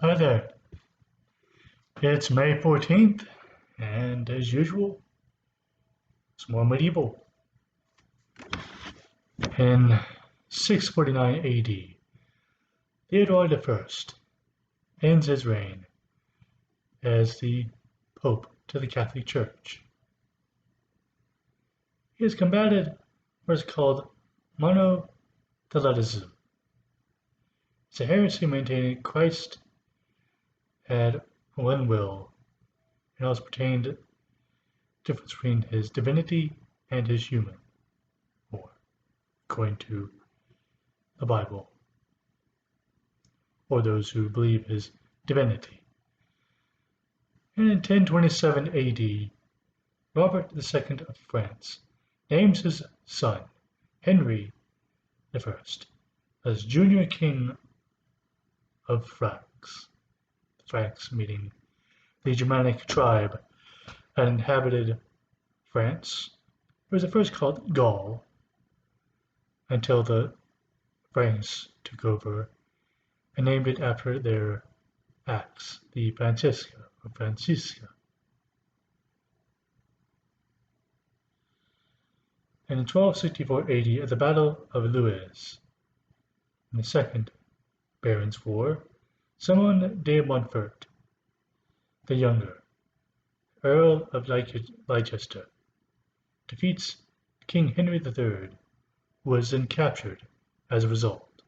Hi there. It's May 14th, and as usual, it's more medieval. In 649 AD, Theodore I ends his reign as the Pope to the Catholic Church. He has combated what is called monothelitism. It's a heresy maintaining Christ had one will and also pertained to the difference between his divinity and his human, or according to the Bible, or those who believe his divinity. And in 1027 AD, Robert II of France names his son, Henry I, as junior king of Franks. Franks meaning the Germanic tribe that inhabited France. It was at first called Gaul until the Franks took over and named it after their axe, the Francisca or Francisca. And in 1264 AD, at the Battle of Lewes, in the Second Barons' War, Simon de Montfort, the Younger, Earl of Leicester, defeats King Henry III, who was then captured as a result.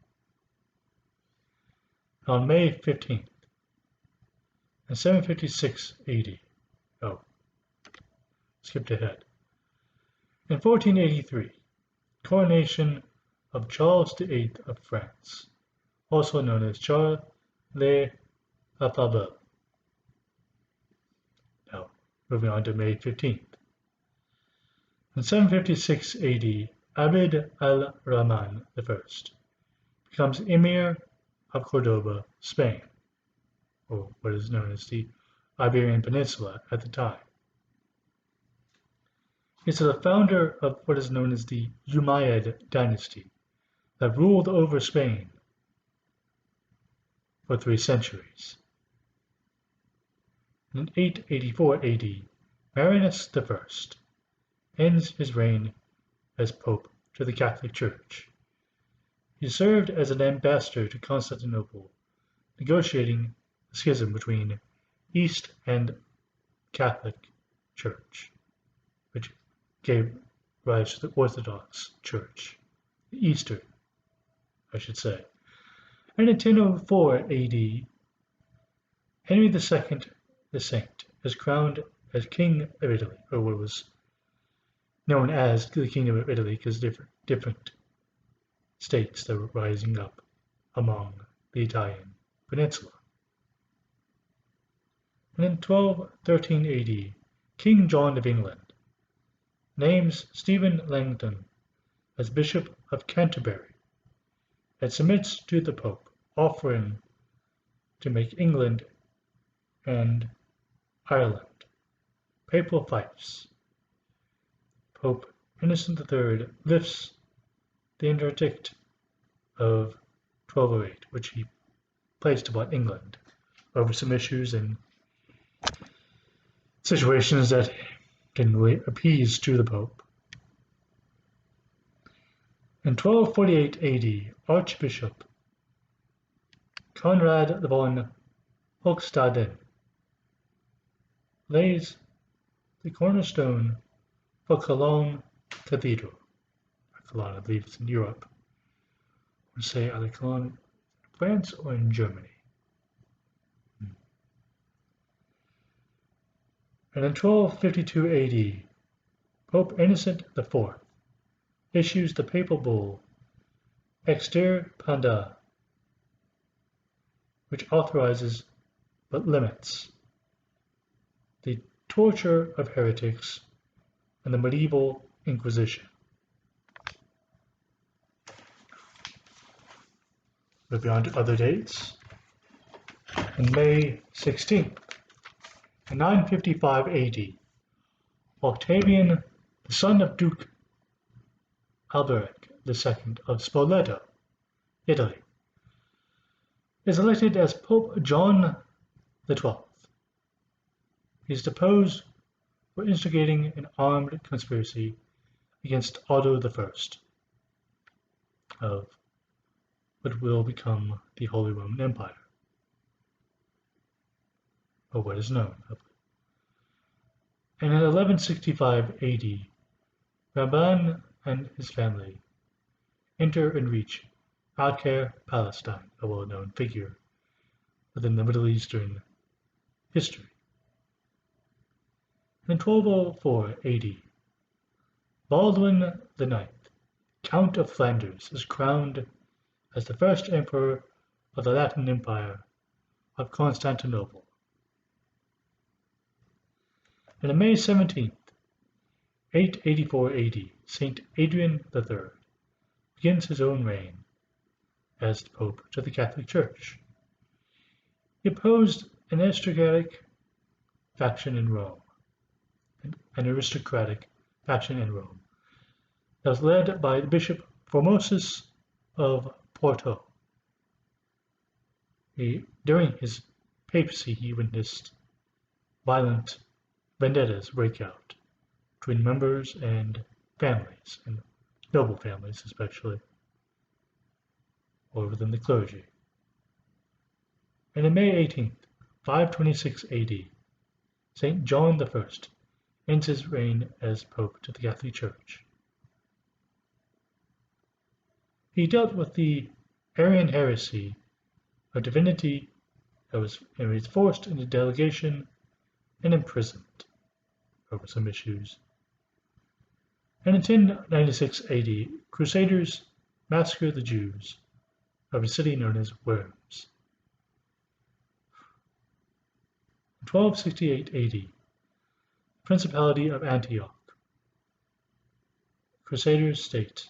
On May 15th, in 756 AD, skipped ahead. In 1483, coronation of Charles VIII of France, also known as Charles l'Affable. Now, moving on to May 15th. In 756 AD, Abd al-Rahman I becomes Emir of Cordoba, Spain, or what is known as the Iberian Peninsula at the time. He is the founder of what is known as the Umayyad dynasty that ruled over Spain for 3 centuries. In 884 AD, Marinus I ends his reign as Pope to the Catholic Church. He served as an ambassador to Constantinople, negotiating the schism between East and Catholic Church, which gave rise to the Orthodox Church, the Eastern, I should say. And in 1004 AD, Henry II the Saint is crowned as King of Italy, or what was known as the Kingdom of Italy, because different states that were rising up among the Italian peninsula. And in 1213 AD, King John of England names Stephen Langton as Bishop of Canterbury and submits to the Pope, offering to make England and Ireland papal fiefs. Pope Innocent III lifts the interdict of 1208, which he placed upon England over some issues and situations that didn't really appease to the Pope. In 1248 AD, Archbishop Conrad von Hochstaden lays the cornerstone for Cologne Cathedral. Cologne, I believe it's in Europe. I would say either Cologne in France or in Germany. And in 1252 AD, Pope Innocent IV issues the papal bull Exter Panda, which authorizes but limits the torture of heretics and the medieval Inquisition. Moving on to other dates. On May 16th, in 955 AD, Octavian, the son of Duke Alberic II of Spoleto, Italy, is elected as Pope John XII. He is deposed for instigating an armed conspiracy against Otto I of what will become the Holy Roman Empire, or what is known of it. And in 1165 AD, Rabban and his family enter and reach Al-Khair, Palestine, a well-known figure within the Middle Eastern history. In 1204 AD, Baldwin IX, Count of Flanders, is crowned as the first emperor of the Latin Empire of Constantinople. And on May 17th, 884 AD, Saint Adrian III begins his own reign as the Pope to the Catholic Church. He opposed an aristocratic faction in Rome, that was led by Bishop Formosus of Porto. During his papacy, he witnessed violent vendettas break out between members and families, and noble families especially, or within the clergy. And on May 18th, 526 AD, St. John I ends his reign as Pope to the Catholic Church. He dealt with the Arian heresy of divinity that was forced into delegation and imprisoned over some issues. And in 1096 AD, Crusaders massacred the Jews of a city known as Worms. In 1268 AD, Principality of Antioch, Crusader state,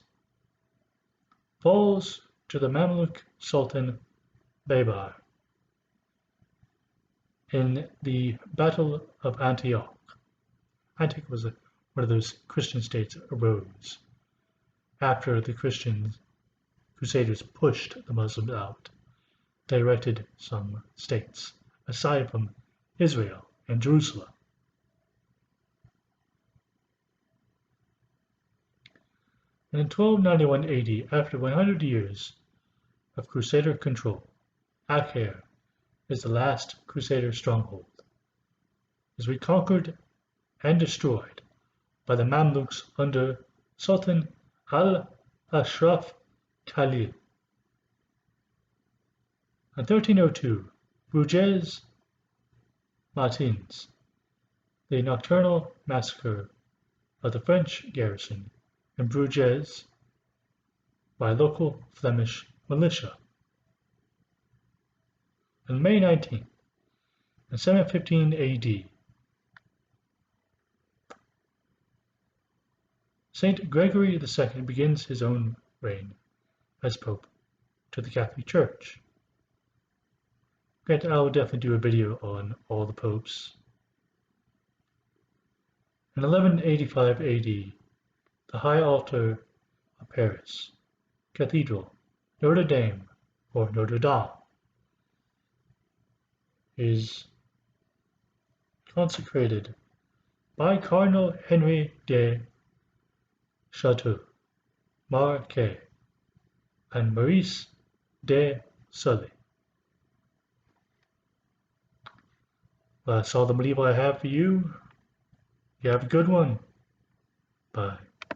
falls to the Mamluk Sultan Baybars in the Battle of Antioch. Antioch was one of those Christian states that arose after the Crusaders pushed the Muslims out. They erected some states aside from Israel and Jerusalem. And in 1291 AD, after 100 years of Crusader control, Al-Khair is the last Crusader stronghold. It was reconquered and destroyed by the Mamlukes under Sultan al-Ashraf Khalil. In 1302, Bruges Matins, the nocturnal massacre of the French garrison in Bruges by local Flemish militia. On May 19th, in 715 AD, Saint Gregory II begins his own reign as Pope to the Catholic Church. Granted, I will definitely do a video on all the popes. In 1185 AD, the High Altar of Paris, Cathedral Notre Dame, or Notre Dame, is consecrated by Cardinal Henry de Chateau Marquet and Maurice de Sully. Well, that's all the medieval I have for you. You have a good one. Bye.